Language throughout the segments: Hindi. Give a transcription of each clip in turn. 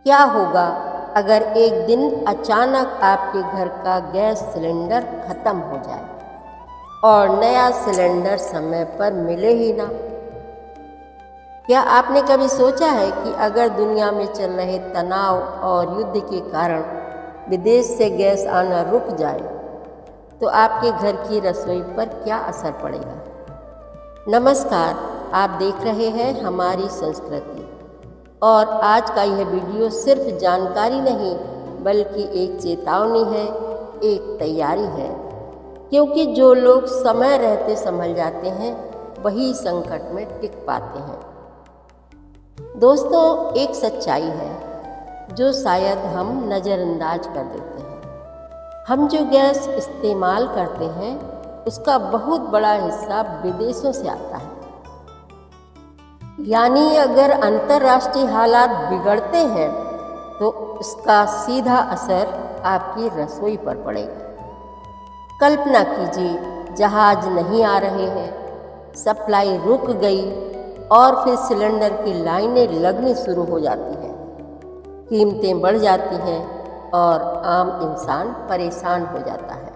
क्या होगा अगर एक दिन अचानक आपके घर का गैस सिलेंडर खत्म हो जाए और नया सिलेंडर समय पर मिले ही ना? क्या आपने कभी सोचा है कि अगर दुनिया में चल रहे तनाव और युद्ध के कारण विदेश से गैस आना रुक जाए तो आपके घर की रसोई पर क्या असर पड़ेगा? नमस्कार, आप देख रहे हैं हमारी संस्कृति और आज का यह वीडियो सिर्फ जानकारी नहीं बल्कि एक चेतावनी है, एक तैयारी है, क्योंकि जो लोग समय रहते संभल जाते हैं वही संकट में टिक पाते हैं। दोस्तों, एक सच्चाई है जो शायद हम नज़रअंदाज कर देते हैं। हम जो गैस इस्तेमाल करते हैं उसका बहुत बड़ा हिस्सा विदेशों से आता है। यानी अगर अंतर्राष्ट्रीय हालात बिगड़ते हैं तो इसका सीधा असर आपकी रसोई पर पड़ेगा। कल्पना कीजिए, जहाज नहीं आ रहे हैं, सप्लाई रुक गई और फिर सिलेंडर की लाइनें लगनी शुरू हो जाती हैं, कीमतें बढ़ जाती हैं और आम इंसान परेशान हो जाता है।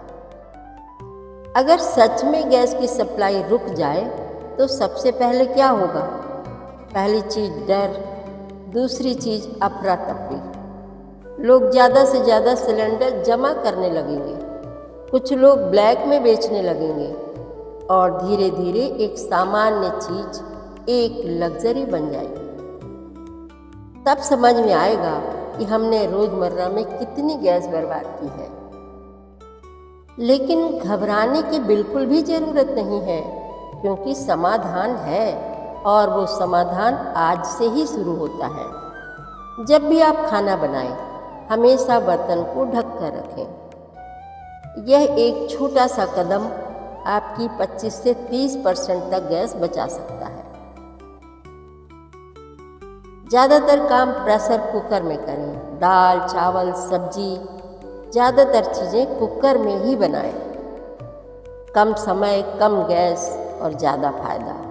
अगर सच में गैस की सप्लाई रुक जाए तो सबसे पहले क्या होगा? पहली चीज़ डर, दूसरी चीज़ अफरा तफरी। लोग ज़्यादा से ज़्यादा सिलेंडर जमा करने लगेंगे, कुछ लोग ब्लैक में बेचने लगेंगे और धीरे धीरे एक सामान्य चीज़ एक लग्जरी बन जाएगी। तब समझ में आएगा कि हमने रोज़मर्रा में कितनी गैस बर्बाद की है। लेकिन घबराने की बिल्कुल भी ज़रूरत नहीं है, क्योंकि समाधान है और वो समाधान आज से ही शुरू होता है। जब भी आप खाना बनाएं, हमेशा बर्तन को ढक कर रखें। यह एक छोटा सा कदम आपकी 25 से 30% तक गैस बचा सकता है। ज़्यादातर काम प्रेशर कुकर में करें। दाल, चावल, सब्जी, ज़्यादातर चीज़ें कुकर में ही बनाएं। कम समय, कम गैस और ज़्यादा फायदा।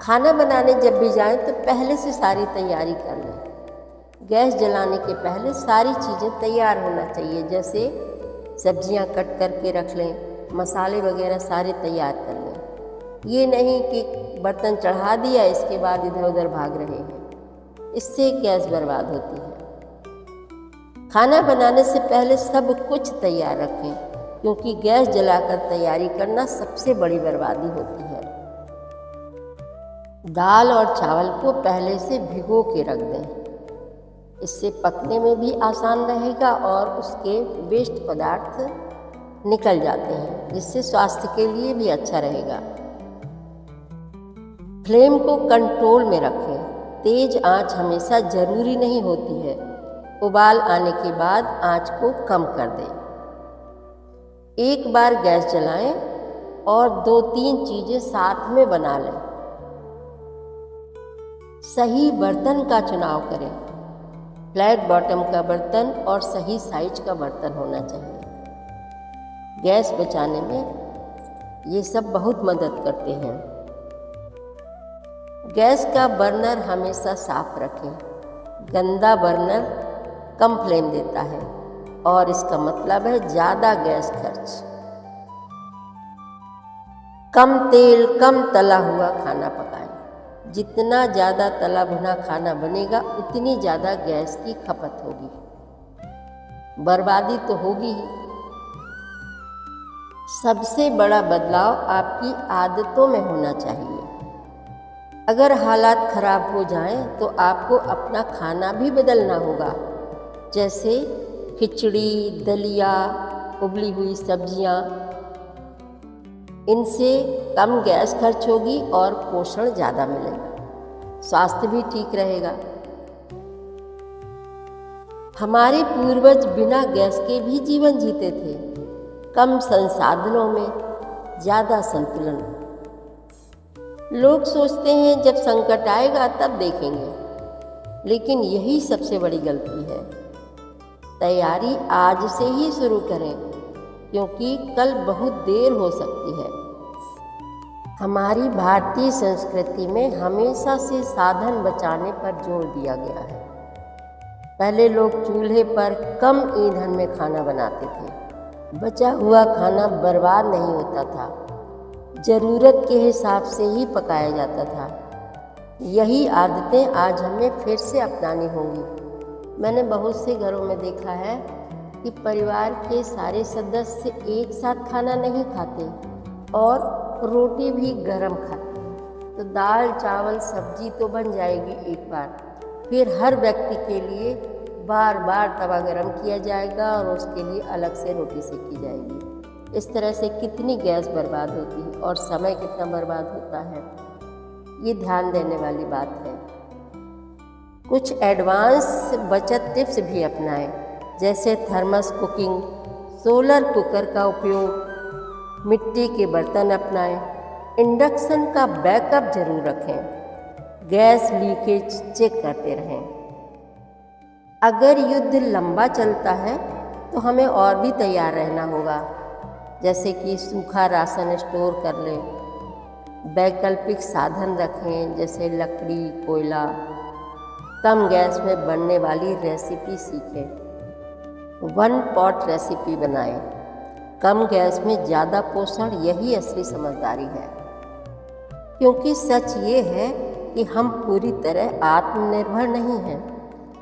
खाना बनाने जब भी जाएं तो पहले से सारी तैयारी कर लें। गैस जलाने के पहले सारी चीज़ें तैयार होना चाहिए, जैसे सब्जियां कट करके रख लें, मसाले वगैरह सारे तैयार कर लें। ये नहीं कि बर्तन चढ़ा दिया इसके बाद इधर उधर भाग रहे हैं, इससे गैस बर्बाद होती है। खाना बनाने से पहले सब कुछ तैयार रखें, क्योंकि गैस जलाकर तैयारी करना सबसे बड़ी बर्बादी होती है। दाल और चावल को पहले से भिगो के रख दें, इससे पकने में भी आसान रहेगा और उसके वेस्ट पदार्थ निकल जाते हैं, जिससे स्वास्थ्य के लिए भी अच्छा रहेगा। फ्लेम को कंट्रोल में रखें। तेज आंच हमेशा ज़रूरी नहीं होती है। उबाल आने के बाद आंच को कम कर दें। एक बार गैस जलाएं और 2-3 चीज़ें साथ में बना लें। सही बर्तन का चुनाव करें। फ्लैट बॉटम का बर्तन और सही साइज का बर्तन होना चाहिए। गैस बचाने में ये सब बहुत मदद करते हैं। गैस का बर्नर हमेशा साफ रखें। गंदा बर्नर कम फ्लेम देता है और इसका मतलब है ज़्यादा गैस खर्च। कम तेल, कम तला हुआ खाना पकाएं। जितना ज़्यादा तला भुना खाना बनेगा उतनी ज़्यादा गैस की खपत होगी, बर्बादी तो होगी ही। सबसे बड़ा बदलाव आपकी आदतों में होना चाहिए। अगर हालात खराब हो जाएं तो आपको अपना खाना भी बदलना होगा, जैसे खिचड़ी, दलिया, उबली हुई सब्जियां। इनसे कम गैस खर्च होगी और पोषण ज़्यादा मिलेगा, स्वास्थ्य भी ठीक रहेगा। हमारे पूर्वज बिना गैस के भी जीवन जीते थे, कम संसाधनों में ज़्यादा संतुलन। लोग सोचते हैं जब संकट आएगा तब देखेंगे, लेकिन यही सबसे बड़ी गलती है। तैयारी आज से ही शुरू करें, क्योंकि कल बहुत देर हो सकती है। हमारी भारतीय संस्कृति में हमेशा से साधन बचाने पर जोर दिया गया है। पहले लोग चूल्हे पर कम ईंधन में खाना बनाते थे। बचा हुआ खाना बर्बाद नहीं होता था, ज़रूरत के हिसाब से ही पकाया जाता था। यही आदतें आज हमें फिर से अपनानी होंगी। मैंने बहुत से घरों में देखा है कि परिवार के सारे सदस्य एक साथ खाना नहीं खाते और रोटी भी गरम खाते हैं। तो दाल चावल सब्जी तो बन जाएगी एक बार, फिर हर व्यक्ति के लिए बार बार तवा गरम किया जाएगा और उसके लिए अलग से रोटी सेकी जाएगी। इस तरह से कितनी गैस बर्बाद होती है और समय कितना बर्बाद होता है, ये ध्यान देने वाली बात है। कुछ एडवांस बचत टिप्स भी अपनाएं, जैसे थर्मस कुकिंग, सोलर कुकर का उपयोग, मिट्टी के बर्तन अपनाएं, इंडक्शन का बैकअप जरूर रखें, गैस लीकेज चेक करते रहें। अगर युद्ध लंबा चलता है तो हमें और भी तैयार रहना होगा, जैसे कि सूखा राशन स्टोर कर लें, वैकल्पिक साधन रखें जैसे लकड़ी, कोयला, कम गैस में बनने वाली रेसिपी सीखें, वन पॉट रेसिपी बनाएं। कम गैस में ज़्यादा पोषण, यही असली समझदारी है। क्योंकि सच ये है कि हम पूरी तरह आत्मनिर्भर नहीं हैं।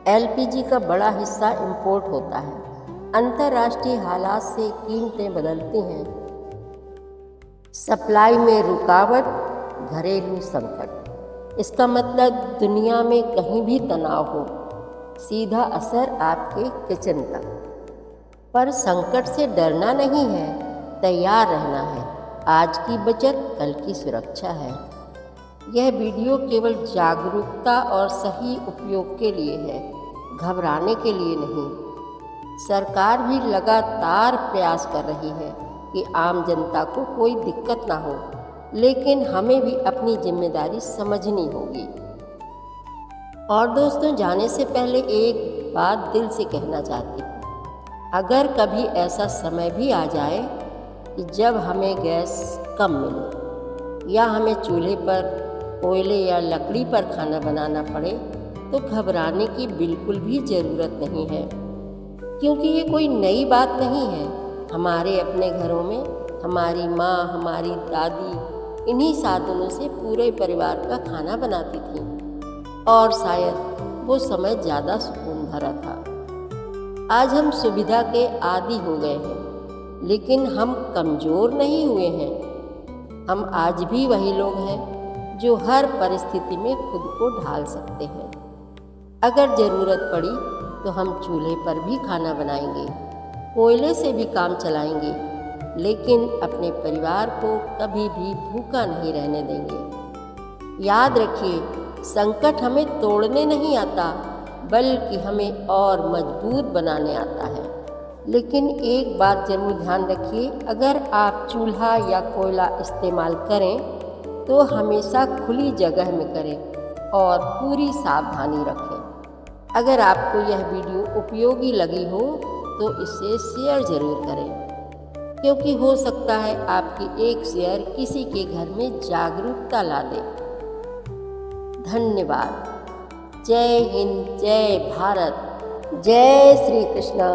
एलपीजी का बड़ा हिस्सा इंपोर्ट होता है। अंतर्राष्ट्रीय हालात से कीमतें बदलती हैं। सप्लाई में रुकावट, घरेलू संकट, इसका मतलब दुनिया में कहीं भी तनाव हो, सीधा असर आपके किचन तक। पर संकट से डरना नहीं है, तैयार रहना है। आज की बचत कल की सुरक्षा है। यह वीडियो केवल जागरूकता और सही उपयोग के लिए है, घबराने के लिए नहीं। सरकार भी लगातार प्रयास कर रही है कि आम जनता को कोई दिक्कत ना हो, लेकिन हमें भी अपनी जिम्मेदारी समझनी होगी। और दोस्तों, जाने से पहले एक बात दिल से कहना चाहती हूँ। अगर कभी ऐसा समय भी आ जाए कि जब हमें गैस कम मिले या हमें चूल्हे पर कोयले या लकड़ी पर खाना बनाना पड़े, तो घबराने की बिल्कुल भी ज़रूरत नहीं है, क्योंकि ये कोई नई बात नहीं है। हमारे अपने घरों में हमारी माँ, हमारी दादी इन्हीं साधनों से पूरे परिवार का खाना बनाती थी और शायद वो समय ज़्यादा सुकून भरा था। आज हम सुविधा के आदी हो गए हैं, लेकिन हम कमज़ोर नहीं हुए हैं। हम आज भी वही लोग हैं जो हर परिस्थिति में खुद को ढाल सकते हैं। अगर ज़रूरत पड़ी तो हम चूल्हे पर भी खाना बनाएंगे, कोयले से भी काम चलाएंगे, लेकिन अपने परिवार को कभी भी भूखा नहीं रहने देंगे। याद रखिए, संकट हमें तोड़ने नहीं आता, बल्कि हमें और मजबूत बनाने आता है। लेकिन एक बात जरूर ध्यान रखिए, अगर आप चूल्हा या कोयला इस्तेमाल करें तो हमेशा खुली जगह में करें और पूरी सावधानी रखें। अगर आपको यह वीडियो उपयोगी लगी हो तो इसे शेयर ज़रूर करें, क्योंकि हो सकता है आपकी एक शेयर किसी के घर में जागरूकता ला दे। धन्यवाद। जय हिंद, जय भारत, जय श्री कृष्ण।